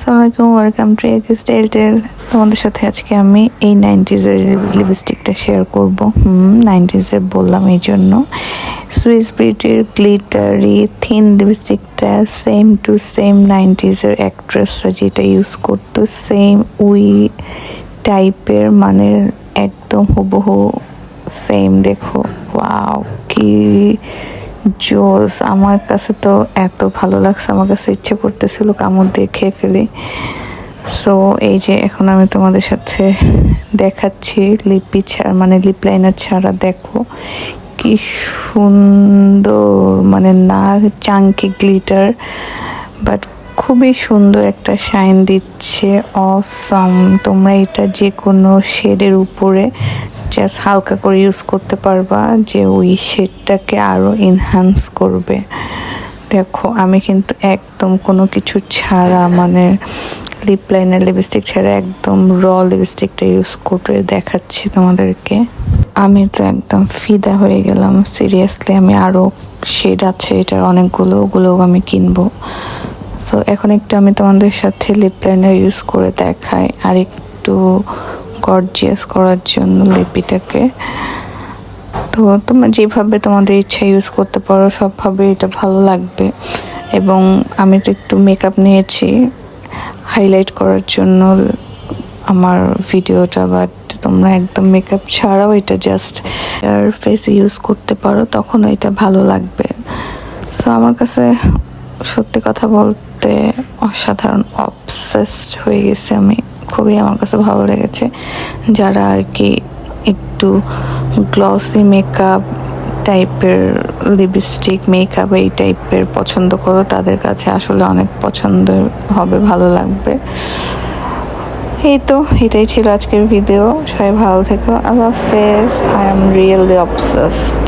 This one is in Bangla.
আসসালামু আলাইকুম, ওয়েলকাম টু একে স্টাইল টেল। তোমাদের সাথে আজকে আমি এই 90s-এর লিপস্টিকটা শেয়ার করব। 90s-এর বললাম এই জন্য। সুইস বিউটির গ্লিটারি থিন লিপস্টিকটা সেম টু সেম 90s-এর অ্যাক্ট্রেসরা যেটা ইউজ করতো, সেম উই টাইপের, মানে একদম হুবহু সেম। দেখো, ওয়াও কি জোস! আমার কাছে তো এত ভালো লাগছে, আমার কাছে ইচ্ছে করতেছিল কামড় দিয়ে খেয়ে ফেলি। সো এই যে এখন আমি তোমাদের সাথে দেখাচ্ছি লিপি ছাড়া, মানে লিপ লাইনার ছাড়া। দেখো কি সুন্দর, মানে না চাঙ্কি গ্লিটার, বাট খুবই সুন্দর একটা শাইন দিচ্ছে। অসম! তোমরা এটা যে কোনো শেডের উপরে জাস্ট হালকা করে ইউজ করতে পারবা, যে ওই শেডটাকে আরও এনহান্স করবে। দেখো আমি কিন্তু একদম কোনো কিছু ছাড়া, মানে লিপ লাইনার লিপস্টিক ছাড়া একদম র লিপস্টিকটা ইউজ করে দেখাচ্ছি তোমাদেরকে। আমি তো একদম ফিদা হয়ে গেলাম, সিরিয়াসলি। আমি আরও শেড আছে এটার অনেকগুলো, ওগুলোও আমি কিনবো। সো এখন একটু আমি তোমাদের সাথে লিপ লাইনার ইউজ করে দেখাই, আর একটু গর্জিয়াস করার জন্য লিপিটাকে। তো তোমরা যেভাবে তোমাদের ইচ্ছা ইউজ করতে পারো, সবভাবে এটা ভালো লাগবে। এবং আমি তো একটু মেকআপ নিয়েছি হাইলাইট করার জন্য আমার ভিডিওটা, বাট তোমরা একদম মেকআপ ছাড়াও এটা জাস্ট ফেসে ইউজ করতে পারো, তখন এটা ভালো লাগবে। সো আমার কাছে সত্যি কথা বলতে অসাধারণ অবসেসড হয়ে গেছে আমি। খুবই আমার কাছে ভালো লেগেছে। যারা আর কি একটু গ্লসি মেকআপ টাইপের লিপস্টিক, মেকআপ এই টাইপের পছন্দ করো, তাদের কাছে আসলে অনেক পছন্দ হবে, ভালো লাগবে। এই তো এটাই ছিল আজকের ভিডিও। সবাই ভালো থেকো, আল্লাহ হাফেজ। I am really obsessed.